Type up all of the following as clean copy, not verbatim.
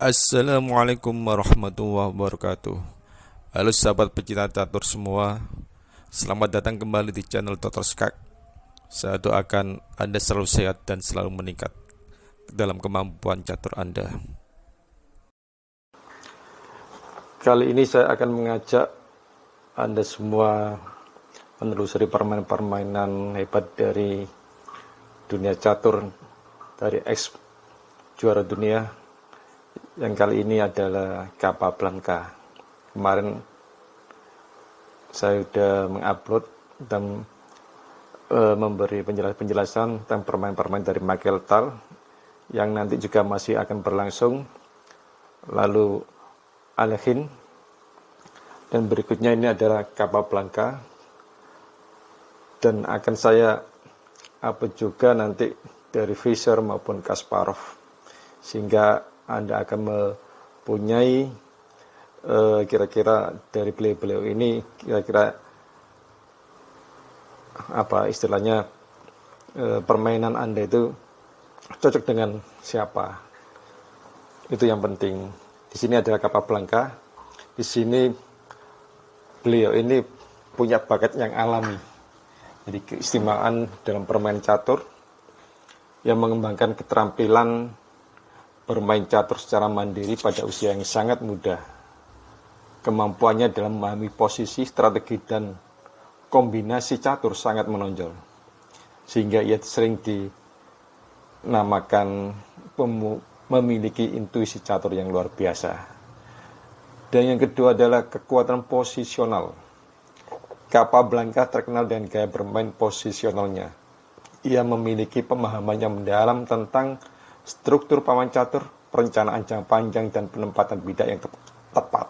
Assalamualaikum warahmatullahi wabarakatuh. Halo sahabat pecinta catur semua, selamat datang kembali di channel Dr. Skak. Saya doakan Anda selalu sehat dan selalu meningkat dalam kemampuan catur Anda. Kali ini saya akan mengajak Anda semua menelusuri permainan-permainan hebat dari dunia catur, dari ex juara dunia, yang kali ini adalah Capablanca. Kemarin saya sudah mengupload dan memberi penjelasan tentang permainan-permainan dari Michael Tal yang nanti juga masih akan berlangsung. Lalu Alekhine, dan berikutnya ini adalah Capablanca, dan akan saya upload juga nanti dari Fischer maupun Kasparov, sehingga Anda akan mempunyai kira-kira dari beliau-beliau ini kira-kira apa istilahnya, permainan Anda itu cocok dengan siapa. Itu yang penting. Di sini adalah Capablanca. Di sini beliau ini punya bakat yang alami. Jadi keistimewaan dalam permainan catur yang mengembangkan keterampilan bermain catur secara mandiri pada usia yang sangat muda. Kemampuannya dalam memahami posisi, strategi, dan kombinasi catur sangat menonjol. Sehingga ia sering dinamakan memiliki intuisi catur yang luar biasa. Dan yang kedua adalah kekuatan posisional. Capablanca terkenal dengan gaya bermain posisionalnya. Ia memiliki pemahaman yang mendalam tentang struktur paman catur, perencanaan jangka panjang, dan penempatan bidak yang tepat.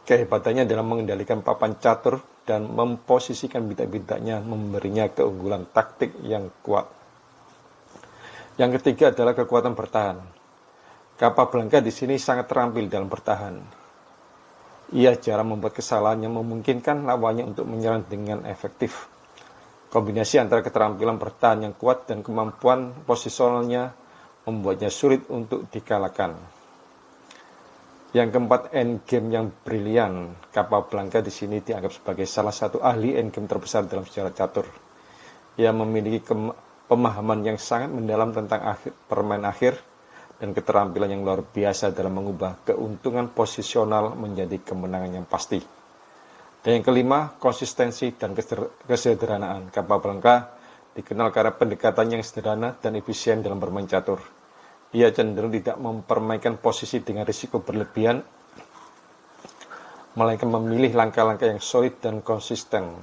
Kehebatannya dalam mengendalikan papan catur dan memposisikan bidak-bidaknya memberinya keunggulan taktik yang kuat. Yang ketiga adalah kekuatan bertahan. Capablanca di sini sangat terampil dalam bertahan. Ia jarang membuat kesalahan yang memungkinkan lawannya untuk menyerang dengan efektif. Kombinasi antara keterampilan bertahan yang kuat dan kemampuan posisionalnya membuatnya sulit untuk dikalahkan. Yang keempat, endgame yang brilian. Capablanca di sini dianggap sebagai salah satu ahli endgame terbesar dalam sejarah catur. Ia memiliki pemahaman yang sangat mendalam tentang permainan akhir dan keterampilan yang luar biasa dalam mengubah keuntungan posisional menjadi kemenangan yang pasti. Dan yang kelima, konsistensi dan kesederhanaan. Capablanca dikenal karena pendekatan yang sederhana dan efisien dalam bermain catur. Ia cenderung tidak mempermainkan posisi dengan risiko berlebihan, melainkan memilih langkah-langkah yang solid dan konsisten.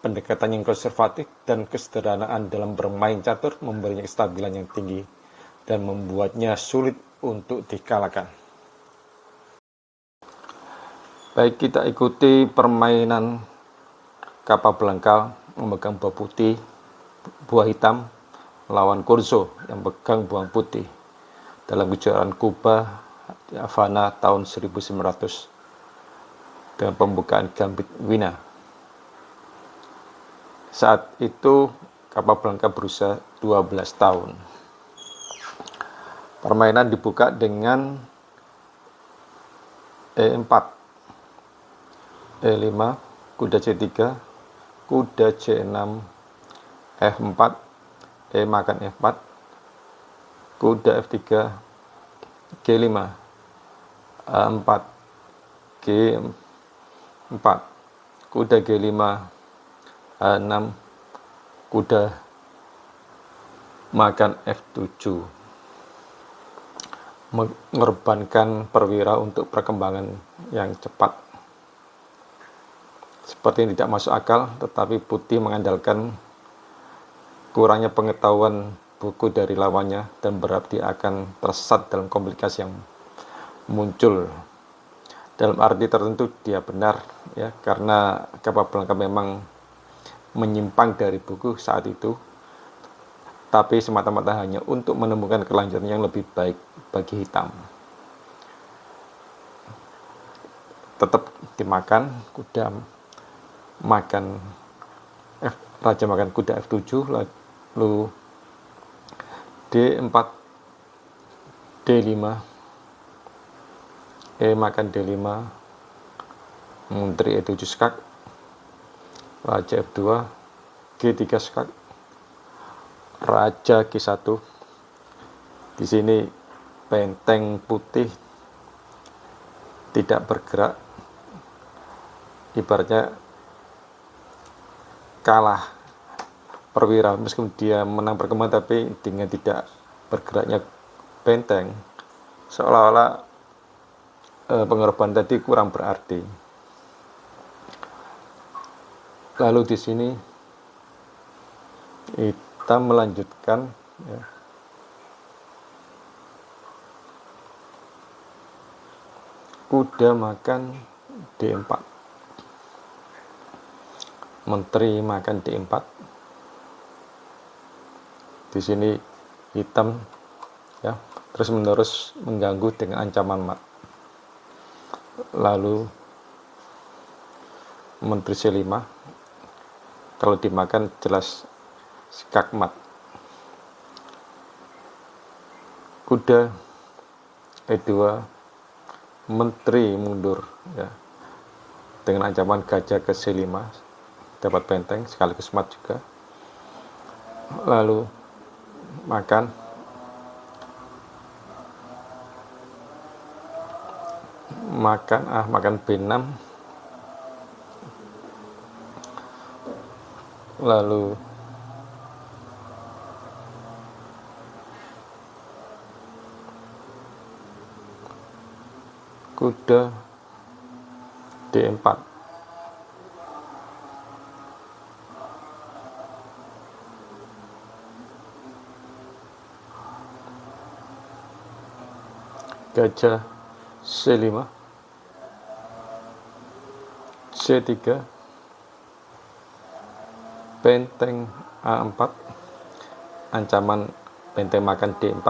Pendekatan yang konservatif dan kesederhanaan dalam bermain catur memberinya kestabilan yang tinggi dan membuatnya sulit untuk dikalahkan. Baik, kita ikuti permainan Capablanca memegang buah putih, buah hitam, lawan Corzo yang pegang buah putih dalam kejuaraan Kuba di Havana tahun 1900 dengan pembukaan Gambit Wina. Saat itu Capablanca berusia 12 tahun. Permainan dibuka dengan E4, E5, kuda C3, kuda C6, F4, E makan F4, kuda F3, G5, A4, G4, kuda G5, A6, kuda makan F7. Mengorbankan perwira untuk perkembangan yang cepat. Seperti yang tidak masuk akal, tetapi putih mengandalkan kurangnya pengetahuan buku dari lawannya dan berharap dia akan tersesat dalam komplikasi yang muncul. Dalam arti tertentu dia benar, ya, karena Capablanca memang menyimpang dari buku saat itu, tapi semata-mata hanya untuk menemukan kelanjutan yang lebih baik bagi hitam. Tetap dimakan, kuda makan raja makan kuda F7, lalu D4, D5, E makan D5, menteri E7 skak, raja F2, G3 skak, raja G1. Di sini benteng putih tidak bergerak, ibaratnya kalah perwira, meskipun dia menang perkemahan, tapi dengan tidak bergeraknya benteng, seolah-olah pengorbanan tadi kurang berarti. Lalu di sini kita melanjutkan, ya, kuda makan D4, menteri makan D4. Di sini hitam, ya, terus menerus mengganggu dengan ancaman mat. Lalu menteri C5, kalau dimakan jelas skak mat. Kuda E2, menteri mundur, ya, dengan ancaman gajah ke C5, dapat benteng sekaligus mat juga. Lalu makan B6, lalu kuda D4, gajah C5, C3, benteng A4, ancaman benteng makan D4,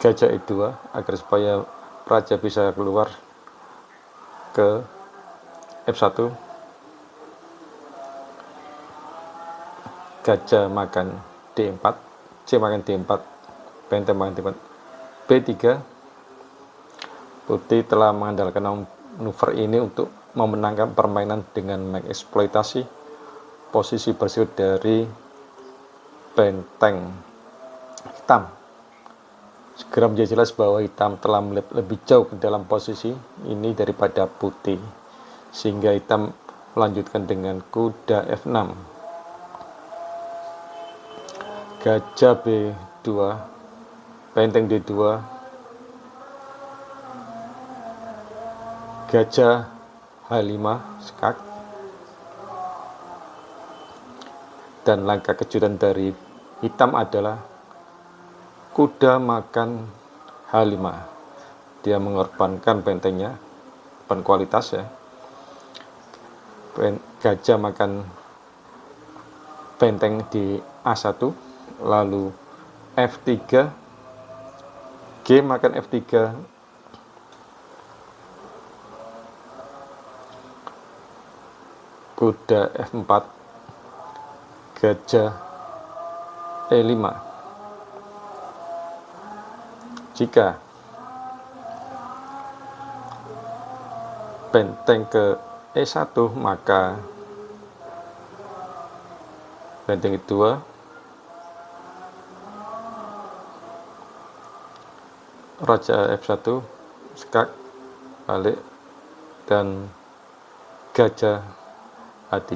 gajah E2 agar supaya raja bisa keluar ke F1, gajah makan D4, C makan D4, benteng makan D4, B3. Putih telah mengandalkan manuver ini untuk memenangkan permainan dengan mengeksploitasi posisi bersih dari benteng hitam. Segera menjadi jelas bahwa hitam telah melihat lebih jauh ke dalam posisi ini daripada putih, sehingga hitam melanjutkan dengan kuda F6, gajah B2, benteng D2, gajah H5 skak, dan langkah kejutan dari hitam adalah kuda makan H5. Dia mengorbankan bentengnya, bukan kualitas, ya. Gajah makan benteng di A1, lalu F3, G makan F3, kuda F4, gajah E5. Jika benteng ke E1, maka benteng E2, raja F1 skak balik, dan gajah A3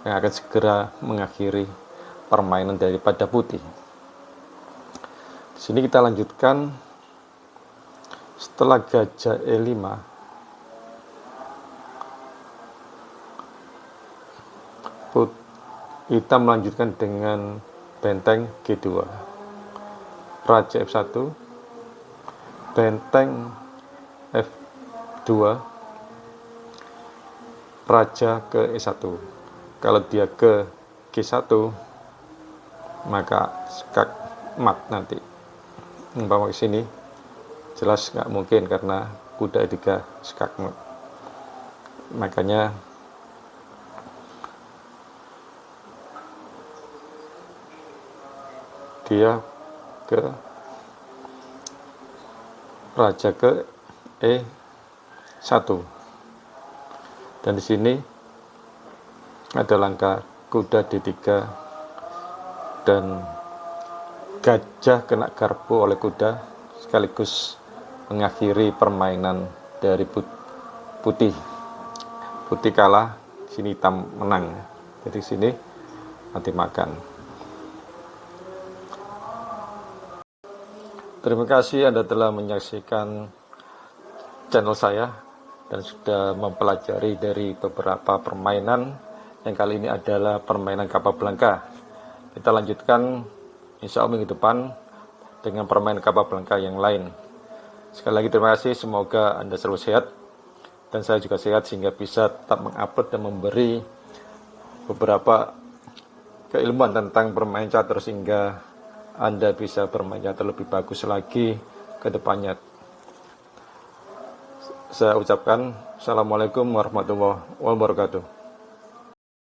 yang akan segera mengakhiri permainan daripada putih. Di sini kita lanjutkan. Setelah gajah E5, hitam melanjutkan dengan benteng G2, raja F1, benteng F2, raja ke E1. Kalau dia ke G1, maka skak mat nanti. Umpama ke sini jelas nggak mungkin karena kuda E3 skak mat. Makanya dia ke raja ke E1. Dan di sini ada langkah kuda D3 dan gajah kena garpu oleh kuda, sekaligus mengakhiri permainan dari putih. Putih kalah, sini hitam menang. Jadi sini nanti makan. Terima kasih Anda telah menyaksikan channel saya dan sudah mempelajari dari beberapa permainan yang kali ini adalah permainan Capablanca. Kita lanjutkan insya Allah minggu depan dengan permainan Capablanca yang lain. Sekali lagi terima kasih, semoga Anda selalu sehat dan saya juga sehat sehingga bisa tetap mengupload dan memberi beberapa keilmuan tentang permainan catur sehingga Anda bisa bermain catur lebih bagus lagi ke depannya. Saya ucapkan Assalamualaikum warahmatullahi wabarakatuh.